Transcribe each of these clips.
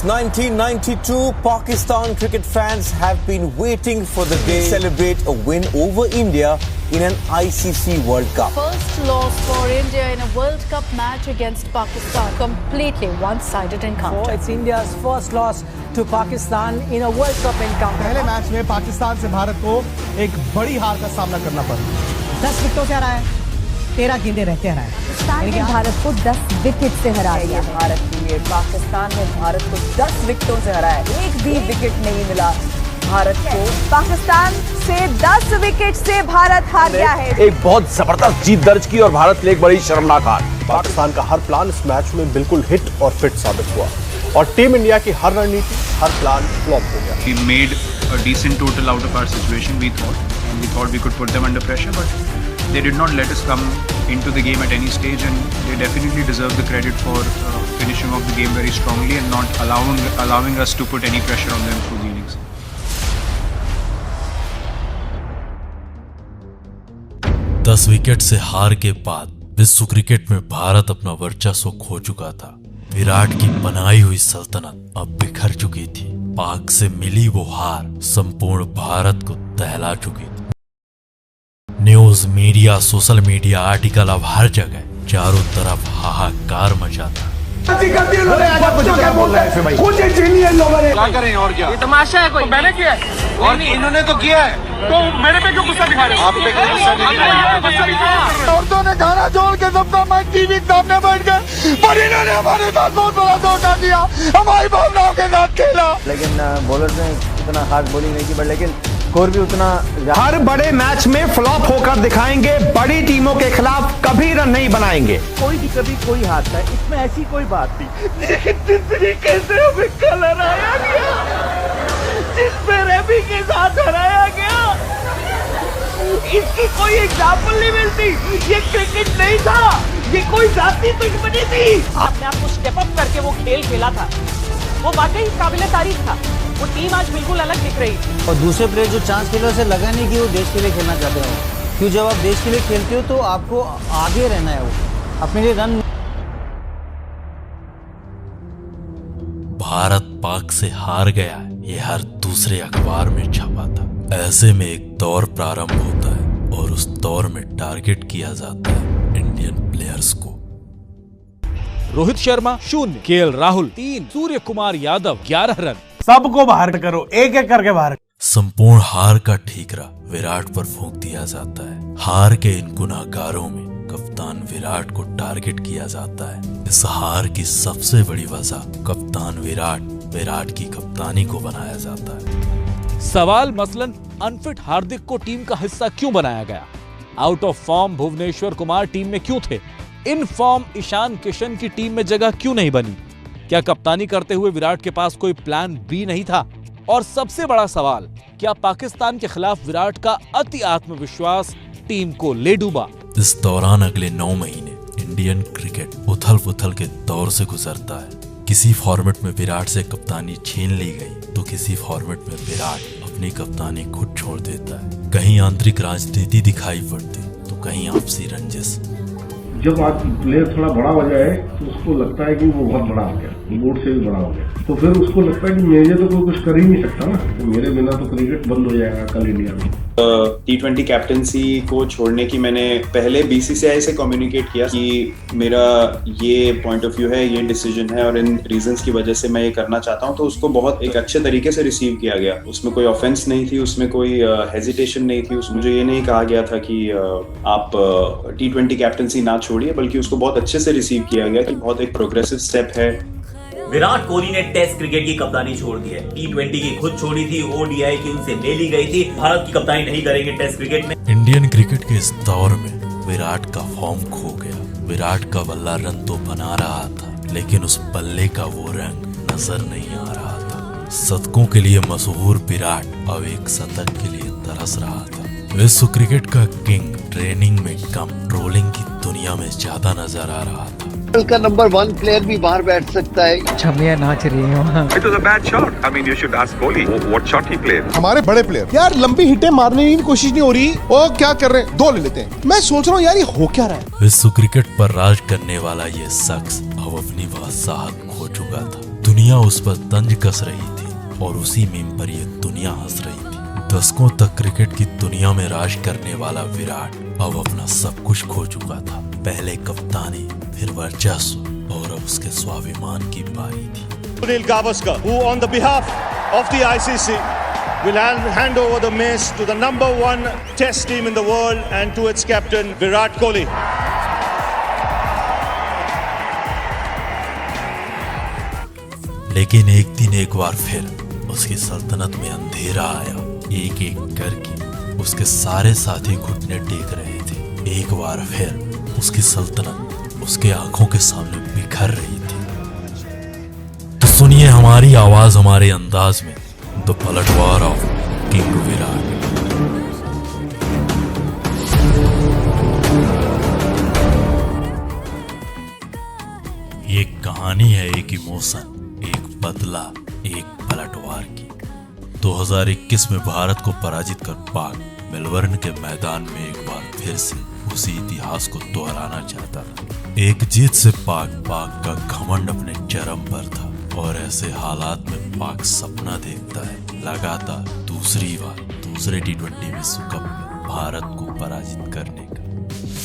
1992, Pakistan cricket fans have been waiting for the day to celebrate a win over India in an ICC World Cup. First loss for India in a World Cup match against Pakistan. Completely one-sided encounter. It's India's first loss to Pakistan in a World Cup encounter. पहले match में पाकिस्तान से भारत को एक बड़ी हार का सामना करना पड़ा। 10 विकेटों से हराया है, 13 गेंदें रहते हराया। पाकिस्तान ने भारत को 10 विकेट से हरा दिया। भारत के लिए पाकिस्तान ने भारत को 10 विकेटों से हराया, एक भी विकेट नहीं मिला भारत को। पाकिस्तान से 10 विकेट से भारत हार गया है। एक बहुत जबरदस्त जीत दर्ज की और भारत के लिए एक बड़ी शर्मनाक हार। पाकिस्तान का हर प्लान इस मैच में बिल्कुल हिट और फिट साबित हुआ और टीम इंडिया की हर रणनीति, हर प्लान फ्लॉप हो गया। We made a decent total out of our situation, we thought we could put them under pressure, but they did not let us come into the game at any stage, and they definitely deserve the credit for finishing off the game very strongly and not allowing us to put any pressure on them through the innings. दस wicket से हार के बाद विश्व cricket में भारत अपना वर्चस्व खो चुका था। विराट की बनाई हुई सल्तनत अब बिखर चुकी थी। पाक से मिली वो हार संपूर्ण भारत को दहला चुकी थी। News media, social media, article अब हर जगह चारों तरफ हाहाकार मचा था। क्या करें और क्या? ये तमाशा है कोई? मैंने किया है और इन्होंने तो किया है, तो मेरे पे क्यों गुस्सा दिखा रहे हो? आप पे क्यों गुस्सा दिखा रहे हो? औरतों ने खाना छोड़ के सबका मैच टीवी के सामने बैठ गए, पर इन्होंने हमारे साथ बहुत बड़ा धोखा किया, हमारी भावनाओं के साथ खेला। लेकिन बॉलर ने इतना खास बॉलिंग नहीं की, बट लेकिन स्कोर भी उतना। हर बड़े मैच में फ्लॉप होकर दिखाएंगे, बड़ी टीमों के खिलाफ कभी रन नहीं बनाएंगे। कोई भी कभी कोई हारता है, इसमें ऐसी कोई बात नहीं। लेकिन जिस तरीके से हमें कल हराया गया, जिस पे रवि के साथ हराया गया, इसकी कोई एग्जाम्पल नहीं मिलती। ये क्रिकेट नहीं था, ये कोई जाती दुश्मनी थी। अपने आप को स्टेप अप करके वो खेल खेला था, वो वाकई काबिले तारीफ था। वो टीम आज बिल्कुल अलग दिख रही थी। और दूसरे प्लेयर जो चांस खेले उसे लगा नहीं कि वो देश के लिए खेलना चाहते हो, क्यों जब आप देश के लिए खेलते हो तो आपको आगे रहना है, वो अपने लिए रन। भारत पाक से हार गया है, ये हर दूसरे अखबार में छपा था। ऐसे में एक दौर प्रारंभ होता है और उस दौर में टारगेट किया जाता है इंडियन प्लेयर्स को। Rohit Sharma 0, KL Rahul 3, Surya Kumar Yadav 11 run. सबको बाहर करो, एक एक करके बाहर। संपूर्ण हार का ठीकरा विराट पर फूंक दिया जाता है। हार के इन गुनाहगारों में कप्तान विराट को टारगेट किया जाता है। इस हार की सबसे बड़ी वजह कप्तान विराट की कप्तानी को बनाया जाता है। सवाल मसलन अनफिट हार्दिक को टीम का हिस्सा क्यों बनाया गया? Out of form Bhuvneshwar Kumar team में क्यों थे? इन फॉर्म ईशान किशन की टीम में जगह क्यों नहीं बनी? क्या कप्तानी करते हुए विराट के पास कोई प्लान बी नहीं था? और सबसे बड़ा सवाल, क्या पाकिस्तान के खिलाफ विराट का अति आत्मविश्वास टीम को ले डूबा? इस दौरान अगले 9 महीने इंडियन क्रिकेट उथल पुथल के दौर से गुजरता है। किसी फॉर्मेट में विराट से कप्तानी छीन ली गई तो किसी फॉर्मेट में विराट अपनी कप्तानी खुद छोड़ देता है। कहीं आंतरिक राजनीति दिखाई पड़ती तो कहीं आपसी रंजिश। जब आज प्लेयर थोड़ा बड़ा हो जाए तो उसको लगता है कि वो बहुत बड़ा हो गया, बोर्ड से भी बड़ा हो गया, तो फिर उसको लगता है कि मेरे तो कोई कुछ कर ही नहीं सकता ना, तो मेरे बिना तो क्रिकेट बंद हो जाएगा कल इंडिया में। T20 कैप्टनसी को छोड़ने की मैंने पहले BCCI से कम्युनिकेट किया कि मेरा ये पॉइंट ऑफ व्यू है, ये डिसीजन है और इन रीजंस की वजह से मैं ये करना चाहता हूँ। तो उसको बहुत एक अच्छे तरीके से रिसीव किया गया। उसमें कोई ऑफेंस नहीं थी, उसमें कोई हेजिटेशन नहीं थी। उसमें मुझे ये नहीं कहा गया था कि आप T20 कैप्टनसी ना छोड़िए, बल्कि उसको बहुत अच्छे से रिसीव किया गया कि बहुत एक प्रोग्रेसिव स्टेप है। विराट कोहली ने टेस्ट क्रिकेट की कप्तानी छोड़ दी है, T20 की खुद छोड़ी थी, ODI की उनसे ले ली गई थी। भारत की कप्तानी नहीं करेंगे टेस्ट क्रिकेट में। इंडियन क्रिकेट के इस दौर में विराट का फॉर्म खो गया। विराट का बल्ला रन तो बना रहा था, लेकिन उस बल्ले का वो रंग नजर नहीं आ रहा था। शतकों के लिए मशहूर विराट अब एक शतक के लिए तरस रहा था। विश्व क्रिकेट का किंग ट्रेनिंग में कम, ट्रोलिंग की दुनिया में ज्यादा नजर आ रहा था। का नंबर 1 प्लेयर भी बाहर बैठ सकता है। छमिया नाच रही है वहाँ। It was a bad shot. I mean, you should ask Kohli what shot he played. हमारे बड़े प्लेयर यार लंबी हिटें मारने की कोशिश नहीं हो रही, वो क्या कर रहे हैं, 2 ले लेते हैं। मैं सोच रहा हूँ यार ये हो क्या रहा है। विश्व क्रिकेट पर राज करने वाला ये शख्स अब अपनी बादशाहत खो चुका था। दुनिया उस पर तंज कस रही थी और उसी मीम पर ये दुनिया हंस रही थी। दशकों तक क्रिकेट की दुनिया में राज करने वाला विराट अब अपना सब कुछ खो चुका था। पहले कप्तानी, फिर वर्चस्व और अब उसके स्वाभिमान की बारी थी। Sunil Gavaskar, who on the behalf of the ICC will hand over the mace to the #1 test team in the world and to its captain Virat Kohli. लेकिन एक दिन एक बार फिर उसकी सल्तनत में अंधेरा आया। एक एक करके उसके सारे साथी घुटने टेक रहे थे। एक बार फिर उसकी सल्तनत उसके आंखों के सामने बिखर रही थी। तो सुनिए हमारी आवाज, हमारे अंदाज में, द पलटवार ऑफ किंग विराट। ये कहानी है एक इमोशन, एक बदला, एक पलटवार की। 2021 में भारत को पराजित कर पाक मेलबर्न के मैदान में एक बार फिर से उसी इतिहास को दोहराना चाहता था। एक जीत से पाक का घमंड अपने चरम पर था और ऐसे हालात में पाक सपना देखता है लगातार दूसरी बार दूसरे T20 विश्व कप में भारत को पराजित करने का।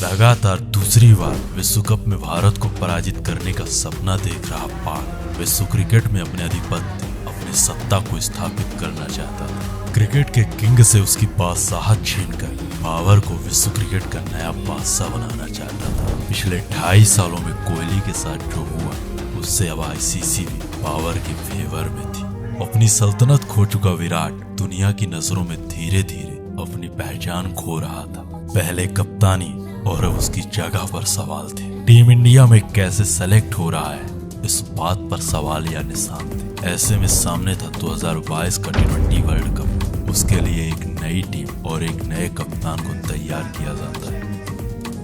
लगातार दूसरी बार विश्व कप में भारत को पराजित करने का सपना देख रहा पाक विश्व क्रिकेट में अपने आधिपत्य, अपनी सत्ता को स्थापित करना चाहता था। क्रिकेट के किंग से उसकी बादशाहत छीनकर बाबर को विश्व क्रिकेट का नया बादशाह बनाना चाहता था। पिछले 2.5 सालों में कोहली के साथ जो हुआ उससे अब ICC भी बाबर के फेवर में थी। अपनी सल्तनत खो चुका विराट दुनिया की नजरों में धीरे धीरे अपनी पहचान खो रहा था। पहले कप्तानी और अब उसकी जगह पर सवाल थे। टीम इंडिया में कैसे सेलेक्ट हो रहा है, इस बात पर सवाल या निशान थे। ऐसे में सामने था 2022 का T20 वर्ल्ड कप। उसके लिए एक नई टीम और एक नए कप्तान को तैयार किया जाता है।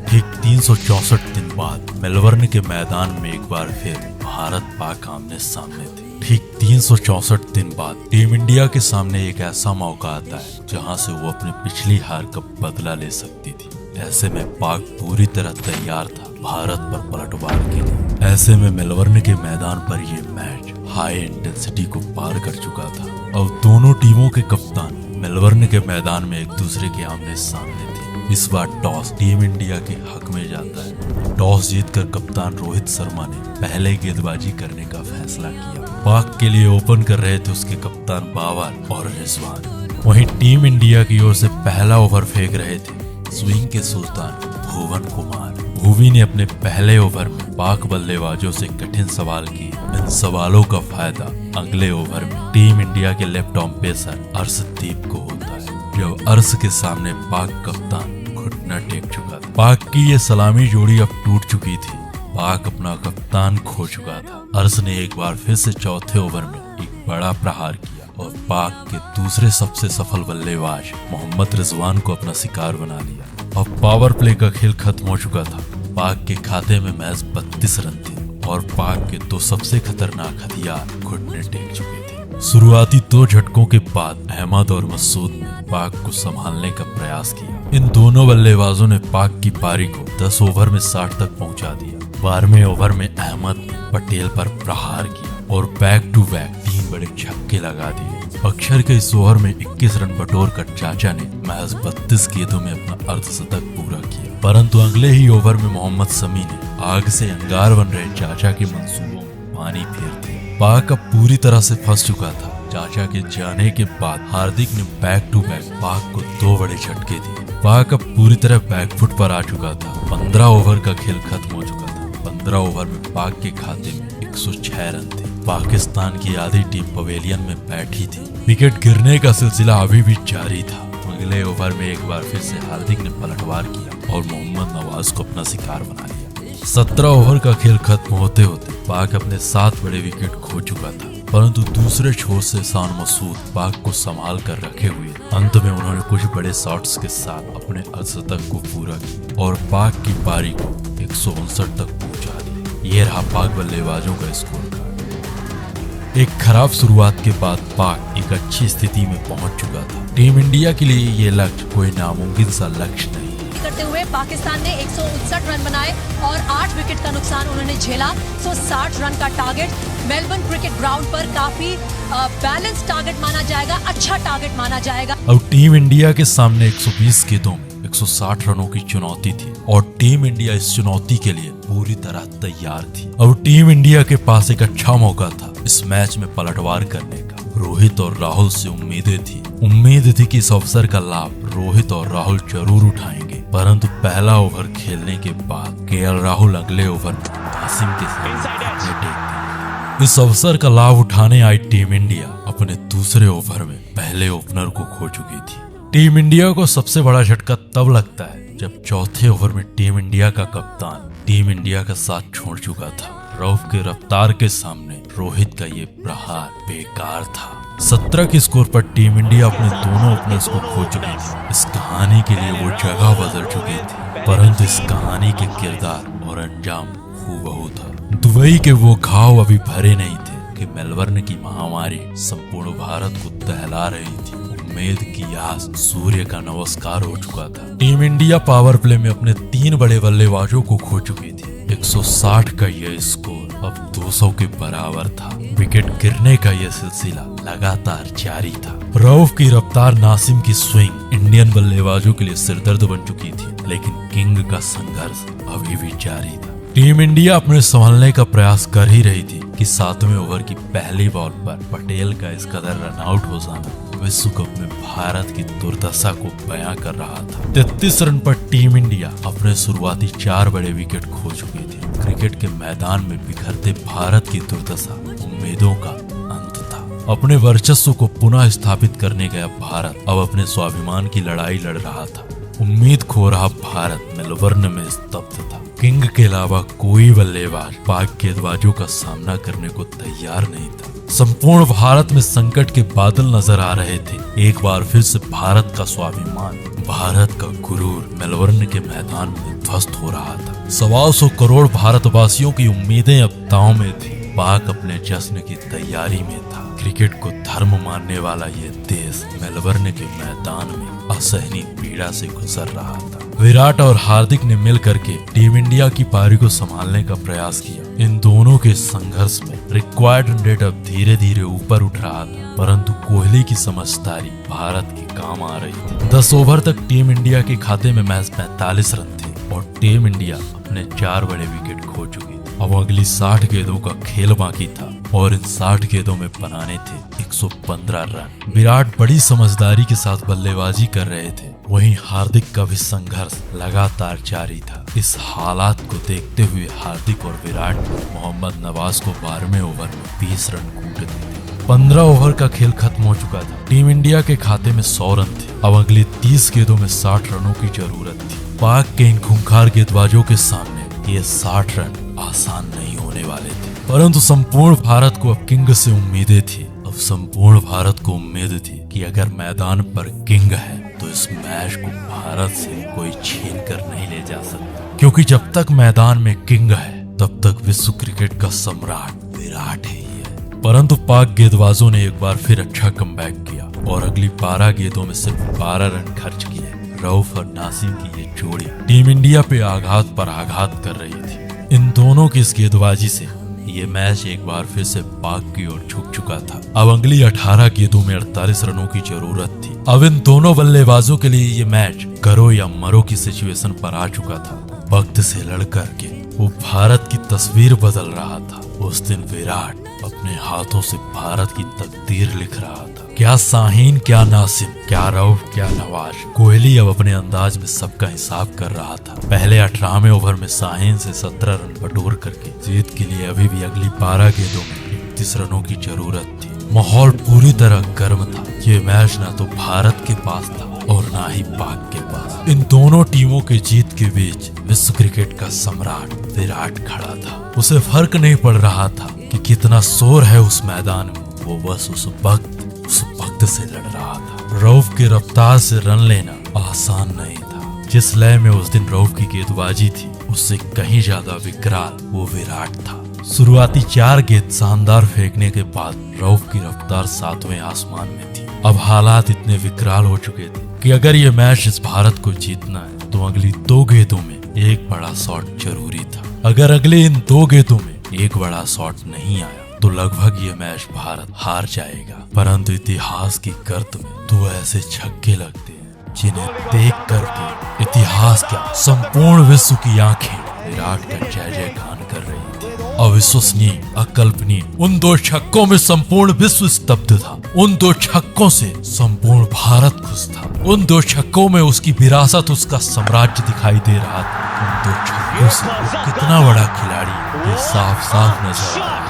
ठीक 364 दिन बाद मेलबर्न के मैदान में एक बार फिर भारत पाक आमने सामने थे। ठीक 364 दिन बाद टीम इंडिया के सामने एक ऐसा मौका आता है जहां से वो अपने पिछली हार का बदला ले सकती थी। ऐसे में पाक पूरी तरह तैयार था भारत पर पलटवार के लिए। ऐसे में मेलबर्न के मैदान पर ये मैच हाई इंटेंसिटी को पार कर चुका था। अब दोनों टीमों के कप्तान मेलबर्न के मैदान में एक दूसरे के आमने सामने थे। इस बार टॉस टीम इंडिया के हक में जाता है। टॉस जीतकर कप्तान रोहित शर्मा ने पहले गेंदबाजी करने का फैसला किया। पाक के लिए ओपन कर रहे थे उसके कप्तान बाबर और रिजवान। वहीं टीम इंडिया की ओर से पहला ओवर फेंक रहे थे स्विंग के सुल्तान भुवन कुमार। भुवी ने अपने पहले ओवर में पाक बल्लेबाजों से कठिन सवाल किए। इन सवालों का फायदा अगले ओवर में टीम इंडिया के लेफ्ट आर्म पेसर अर्शदीप को होता है। जब अर्श के सामने पाक कप्तान घुटना टेक चुका था। पाक की ये सलामी जोड़ी अब टूट चुकी थी। पाक अपना कप्तान खो चुका था। अर्श ने एक बार फिर से चौथे ओवर में एक बड़ा प्रहार किया और पाक के दूसरे सबसे सफल बल्लेबाज मोहम्मद रिजवान को अपना शिकार बना लिया। अब पावर प्ले का खेल खत्म हो चुका था। पाक के खाते में महज 32 रन थे और पाक के दो सबसे खतरनाक हथियार घुटने टेक चुके थे। शुरुआती 2 झटकों के बाद अहमद और मसूद ने पाक को संभालने का प्रयास किया। इन दोनों बल्लेबाजों ने पाक की पारी को 10 ओवर में 60 तक पहुंचा दिया। 12वें ओवर में अहमद ने पटेल पर प्रहार किया और बैक टू बैक 3 बड़े छक्के लगा दिए। अक्षर के इस ओवर में 21 रन बटोर कर चाचा ने महज 32 गेंदों में अपना अर्धशतक पूरा किया। परंतु अगले ही ओवर में मोहम्मद शमी ने आग से अंगार बन रहे चाचा के मंसूबों में पानी फेर दिया। पाक अब पूरी तरह से फंस चुका था। चाचा के जाने के बाद हार्दिक ने बैक टू बैक पाक को 2 बड़े झटके दिए। पाक अब पूरी तरह बैकफुट पर आ चुका था। 15 ओवर का खेल खत्म हो चुका था। 15 ओवर में पाक के खाते में 106 रन थे। पाकिस्तान की आधी टीम पवेलियन में बैठी थी। विकेट गिरने का सिलसिला अभी भी जारी था। अगले ओवर में एक बार फिर से हार्दिक ने पलटवार किया और मोहम्मद नवाज को अपना शिकार बना लिया। 17 ओवर का खेल खत्म होते होते पाक अपने 7 बड़े विकेट खो चुका था। परंतु दूसरे छोर से शान मसूद पाक को संभाल कर रखे हुए अंत में उन्होंने कुछ बड़े शॉट्स के साथ अपने अर्धशतक को पूरा किया और पाक की पारी को 159 तक पहुंचा दिया। ये रहा पाक बल्लेबाजों का स्कोर कार्ड। एक खराब शुरुआत के बाद पाक एक अच्छी स्थिति में पहुंच चुका था। टीम इंडिया के लिए ये लक्ष्य कोई नामुमकिन सा लक्ष्य नहीं करते हुए पाकिस्तान ने 159 रन बनाए और 8 विकेट का नुकसान उन्होंने झेला। 160 रन का टारगेट मेलबर्न क्रिकेट ग्राउंड पर काफी बैलेंस टारगेट माना जाएगा, अच्छा टारगेट माना जाएगा। अब टीम इंडिया के सामने 120 गेंदों में 160 रनों की चुनौती थी और टीम इंडिया इस चुनौती के लिए पूरी तरह तैयार थी। अब टीम इंडिया के पास एक अच्छा मौका था इस मैच में पलटवार करने का। रोहित और राहुल से उम्मीद थी कि इस अवसर का लाभ रोहित और राहुल जरूर उठाएंगे, परंतु पहला ओवर खेलने के बाद केएल राहुल अगले ओवर में नासिम के सामने टेक दिए। इस अवसर का लाभ उठाने आई टीम इंडिया अपने दूसरे ओवर में पहले ओपनर को खो चुकी थी। टीम इंडिया को सबसे बड़ा झटका तब लगता है जब चौथे ओवर में टीम इंडिया का कप्तान टीम इंडिया का साथ छोड़ चुका था। रऊफ के रफ्तार के सामने रोहित का ये प्रहार बेकार था। 17 के स्कोर पर टीम इंडिया अपने दोनों ओपनर्स को खो चुकी थी। इस कहानी के लिए वो जगह बदल चुकी थी, परंतु इस कहानी के किरदार और अंजाम हूबहू था। दुबई के वो घाव अभी भरे नहीं थे कि मेलबर्न की महामारी संपूर्ण भारत को दहला रही थी। उम्मीद की आस सूर्य का नमस्कार हो चुका था। टीम इंडिया पावर प्ले में अपने 3 बड़े बल्लेबाजों को खो चुकी थी। 160 का यह स्कोर अब 200 के बराबर था। विकेट गिरने का यह सिलसिला लगातार जारी था। रऊफ की रफ्तार, नासिम की स्विंग इंडियन बल्लेबाजों के लिए सिरदर्द बन चुकी थी, लेकिन किंग का संघर्ष अभी भी जारी था। टीम इंडिया अपने संभलने का प्रयास कर ही रही थी कि 7वें ओवर की पहली बॉल पर पटेल का इस कदर रन आउट हो जाना विश्व कप में भारत की दुर्दशा को बयां कर रहा था। 33 रन पर टीम इंडिया अपने शुरुआती 4 बड़े विकेट खो चुकी थी। क्रिकेट के मैदान में बिखरते भारत की दुर्दशा उम्मीदों का अंत था। अपने वर्चस्व को पुनः स्थापित करने गया भारत अब अपने स्वाभिमान की लड़ाई लड़ रहा था। उम्मीद खो रहा भारत मेलबर्न में स्तब्ध था। किंग के अलावा कोई बल्लेबाज पाक गेंदबाजों का सामना करने को तैयार नहीं था। संपूर्ण भारत में संकट के बादल नजर आ रहे थे। एक बार फिर से भारत का स्वाभिमान, भारत का गुरूर मेलबर्न के मैदान में ध्वस्त हो रहा था। 125 करोड़ भारतवासियों की उम्मीदें अब दांव में थी। पाक अपने जश्न की तैयारी में था। क्रिकेट को धर्म मानने वाला ये देश मेलबर्न के मैदान में असहनीय पीड़ा से गुजर रहा था। विराट और हार्दिक ने मिलकर के टीम इंडिया की पारी को संभालने का प्रयास किया। इन दोनों के संघर्ष में रिक्वायर्ड रन रेट अब धीरे धीरे ऊपर उठ रहा था, परंतु कोहली की समझदारी भारत के काम आ रही थी। 10 ओवर तक टीम इंडिया के खाते में महज 45 रन थे और टीम इंडिया अपने 4 बड़े विकेट खो चुकी। अब अगली 60 गेंदों का खेल बाकी था और इन 60 गेंदों में बनाने थे 115 रन। विराट बड़ी समझदारी के साथ बल्लेबाजी कर रहे थे, वहीं हार्दिक का भी संघर्ष लगातार जारी था। इस हालात को देखते हुए हार्दिक और विराट ने मोहम्मद नवाज को 12वें ओवर में 20 रन कूट दिए। 15 ओवर का खेल खत्म हो चुका था। टीम इंडिया के खाते में 100 रन थे। अब अगली 30 गेंदों में 60 रनों की जरूरत थी। पाक के इन खूंखार गेंदबाजों के सामने ये 60 रन आसान नहीं होने वाले थे, परंतु संपूर्ण भारत को अब किंग से उम्मीदें थी। अब संपूर्ण भारत को उम्मीद थी कि अगर मैदान पर किंग है तो इस मैच को भारत से कोई छीन कर नहीं ले जा सकता, क्योंकि जब तक मैदान में किंग है तब तक विश्व क्रिकेट का सम्राट विराट ही है। परंतु पाक गेंदबाजों ने एक बार फिर अच्छा कमबैक किया और अगली 12 गेंदों में सिर्फ 12 रन खर्च किए। रऊफ और नासिम की ये जोड़ी टीम इंडिया पे आघात पर आघात कर रही थी। इन दोनों की इस गेंदबाजी से ये मैच एक बार फिर से पाक की ओर झुक चुका था। अब अगली 18 गेंदों में 48 रनों की जरूरत थी। अब इन दोनों बल्लेबाजों के लिए ये मैच करो या मरो की सिचुएशन पर आ चुका था। वक्त से लड़ करके वो भारत की तस्वीर बदल रहा था। उस दिन विराट अपने हाथों से भारत की तकदीर लिख रहा था। क्या शाहीन, क्या नासिम, क्या रऊफ, क्या नवाज, कोहली अब अपने अंदाज में सबका हिसाब कर रहा था। पहले 18वें ओवर में शाहीन से 17 रन बटोर करके जीत के लिए अभी भी अगली 12 गेंदों में 31 रनों की जरूरत थी। माहौल पूरी तरह गर्म था। ये मैच ना तो भारत के पास था और ना ही पाक के पास। इन दोनों टीमों के जीत के बीच विश्व क्रिकेट का सम्राट विराट खड़ा था। उसे फर्क नहीं पड़ रहा था कि कितना शोर है उस मैदान में, वो बस उस वक्त से लड़ रहा था। रऊफ की रफ्तार से रन लेना आसान नहीं था। जिस लय में उस दिन रऊफ की गेंदबाजी थी उससे कहीं ज्यादा विकराल वो विराट था। शुरुआती 4 गेंद शानदार फेंकने के बाद रऊफ की रफ्तार 7वें आसमान में थी। अब हालात इतने विकराल हो चुके थे कि अगर ये मैच इस भारत को जीतना है तो अगली 2 गेंदों में एक बड़ा शॉट जरूरी था। अगर अगले इन 2 गेंदों में एक बड़ा शॉट नहीं आया तो लगभग ये मैच भारत हार जाएगा, परंतु इतिहास की गर्त में दो ऐसे छक्के लगते हैं जिन्हें देख करके इतिहास क्या संपूर्ण विश्व की आंखें विराट का जय जयगान कर रही थी। अविश्वसनीय, अकल्पनीय, उन दो छक्कों में संपूर्ण विश्व स्तब्ध था। उन दो छक्कों से संपूर्ण भारत खुश था। उन दो छक्कों में उसकी विरासत, उसका साम्राज्य दिखाई दे रहा था। उन दो छक्कों से वो कितना बड़ा खिलाड़ी है ये साफ साफ नजर आ रहा है।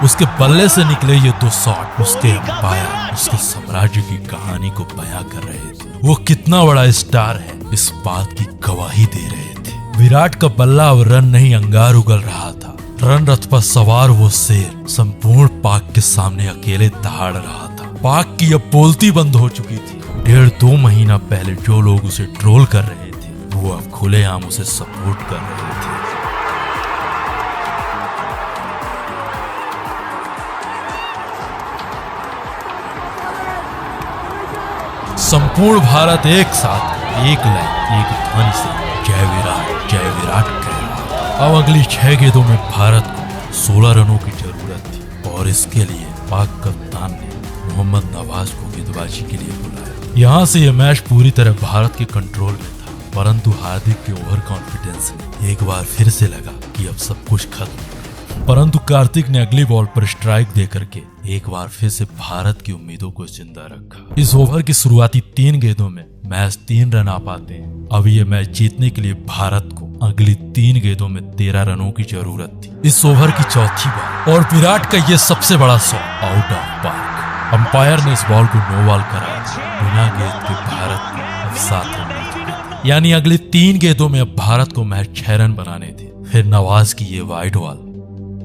उसके बल्ले से निकले ये दो शॉट उसके अंपायर उसके साम्राज्य की कहानी को बयां कर रहे थे। वो कितना बड़ा स्टार है इस बात की गवाही दे रहे थे। विराट का बल्ला अब रन नहीं अंगार उगल रहा था। रन रथ पर सवार वो शेर संपूर्ण पाक के सामने अकेले दहाड़ रहा था। पाक की अब बोलती बंद हो चुकी थी। 1.5-2 महीना पहले जो लोग उसे ट्रोल कर रहे थे वो अब खुलेआम उसे सपोर्ट कर रहे थे। संपूर्ण भारत एक साथ एक लय एक ध्वनि से जय विराट कह रहा था। अब अगली 6 गेंदों में भारत को 16 रनों की जरूरत थी और इसके लिए पाक कप्तान ने मोहम्मद नवाज को गेंदबाजी के लिए बुलाया। यहाँ से यह मैच पूरी तरह भारत के कंट्रोल में था, परंतु हार्दिक के ओवर कॉन्फिडेंस में एक बार फिर से लगा कि अब सब कुछ खत्म। परंतु कार्तिक ने अगली बॉल पर स्ट्राइक दे करके एक बार फिर से भारत की उम्मीदों को जिंदा रखा। इस ओवर की शुरुआती 3 गेंदों में मैच 3 रन आ पाते हैं। अब ये मैच जीतने के लिए भारत को अगली 3 गेंदों में 13 रनों की जरूरत थी। इस ओवर की चौथी बॉल और विराट का ये सबसे बड़ा shot out of park. Umpire ने इस बॉल को नो बॉल कराया। बिना गेंद के भारत को अब 7 रन मिल चुके थे। यानी अगली 3 गेंदों में अब भारत को मैच 6 रन बनाने थे। फिर नवाज की ये वाइड बॉल,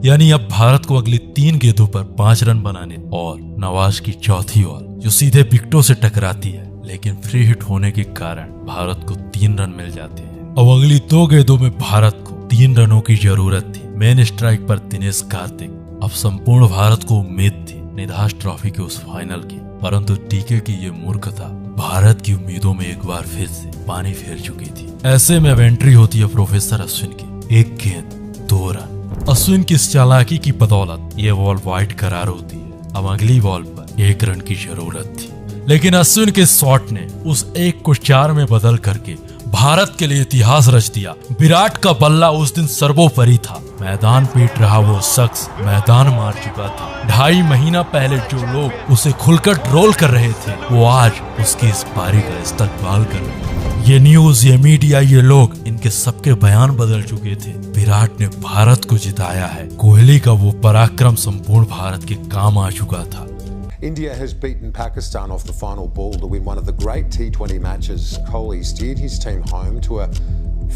यानी अब भारत को अगली 3 गेंदों पर 5 रन बनाने और नवाज की चौथी बॉल जो सीधे विकेटों से टकराती है, लेकिन फ्री हिट होने के कारण भारत को 3 रन मिल जाते हैं। अब अगली 2 गेंदों में भारत को 3 रनों की जरूरत थी। मेन स्ट्राइक पर दिनेश कार्तिक। अब संपूर्ण भारत को उम्मीद थी निधास ट्रॉफी के उस फाइनल की, परंतु टीके की ये मूर्खता भारत की उम्मीदों में एक बार फिर से पानी फेर चुकी थी। ऐसे में अब एंट्री होती है प्रोफेसर अश्विन की। 1 गेंद 2 रन। अश्विन की इस चालाकी की बदौलत ये बॉल वाइड करार होती है। अब अगली बॉल पर 1 रन की जरूरत थी, लेकिन अश्विन के शॉट ने उस 1 को 4 में बदल करके भारत के लिए इतिहास रच दिया। विराट का बल्ला उस दिन सर्वोपरि था। मैदान पीट रहा वो शख्स मैदान मार चुका था। 2.5 महीना पहले जो लोग उसे खुलकर ट्रोल कर रहे थे वो आज उसकी इस पारी का इस्तकबाल कर रहे हैं। ये न्यूज, ये मीडिया, ये लोग, इनके सबके बयान बदल चुके थे। विराट ने भारत को जिताया है। कोहली का वो पराक्रम संपूर्ण भारत के काम आ चुका था। India has beaten Pakistan off the final ball to win one of the great T20 matches. Kohli steered his team home to a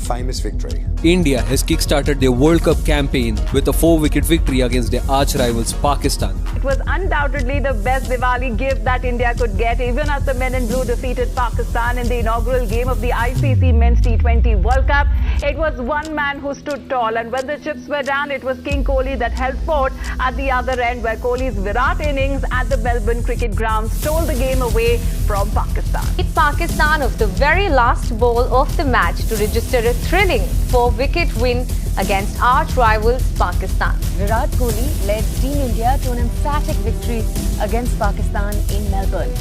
famous victory. India has kick-started their World Cup campaign with a 4-wicket victory against their arch-rivals Pakistan. It was undoubtedly the best Diwali gift that India could get, even as the men in blue defeated Pakistan in the inaugural game of the ICC Men's T20 World Cup. It was one man who stood tall, and when the chips were down, it was King Kohli that held fort at the other end, where Kohli's Virat innings at the Melbourne Cricket Ground stole the game away from Pakistan. Pakistan of the very last ball of the match to register a thrilling 4-wicket win against arch rivals Pakistan. Virat Kohli led Team India to an emphatic victory against Pakistan in Melbourne.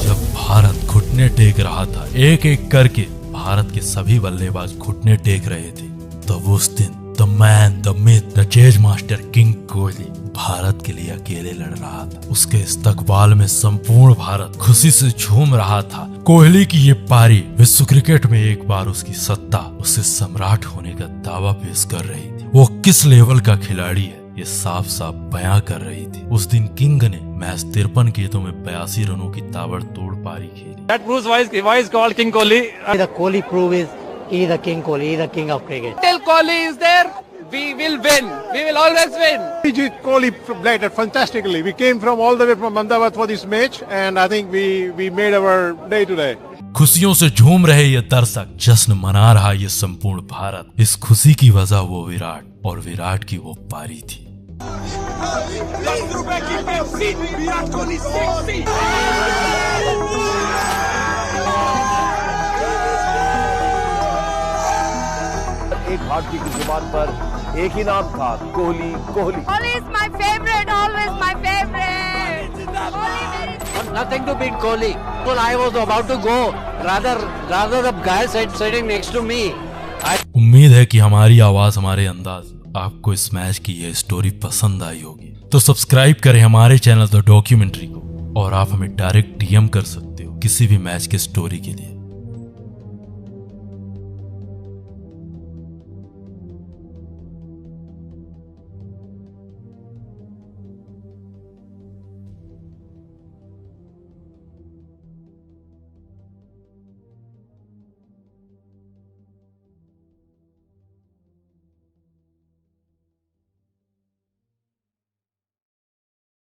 जब भारत घुटने take रहा था, एक एक करके भारत के सभी बल्लेबाज घुटने टेक रहे थे, तब उस दिन the man, the myth, the chase master king Kohli Bharat के लिए अकेले लड़ रहा था। उसके इस्तकबाल में संपूर्ण भारत खुशी से झूम रहा था। कोहली की ये पारी विश्व क्रिकेट में एक बार उसकी सत्ता, उससे सम्राट होने का दावा पेश कर रही थी। वो किस लेवल का खिलाड़ी है ये साफ साफ बयां कर रही थी। उस दिन किंग ने मैच 53 गेंदों में 82 रनों की ताबड़तोड़ पारी खेली। That proves why is called King Kohli. The Kohli prove is he the king Kohli, he the king of cricket. Till Kohli is there, we will win. We will always win. Kohli played fantastically. We came from all the way from Ahmedabad for this match, and I think we made our day today. खुशियों से झूम रहे ये दर्शक, जश्न मना रहा ये संपूर्ण भारत। इस खुशी की वजह वो विराट और विराट की वो पारी थी। एक भारतीय की जुबान पर एक ही नाम था, Kohli. Kohli Kohli is my favorite, always my favorite. Nothing to beat Kohli. Well, I was about to go. Rather the guy sitting next to me. उम्मीद है कि हमारी आवाज, हमारे अंदाज आपको इस मैच की यह स्टोरी पसंद आई होगी। तो सब्सक्राइब करें हमारे चैनल द डॉक्यूमेंट्री को और आप हमें डायरेक्ट डीएम कर सकते हो किसी भी मैच के स्टोरी के लिए।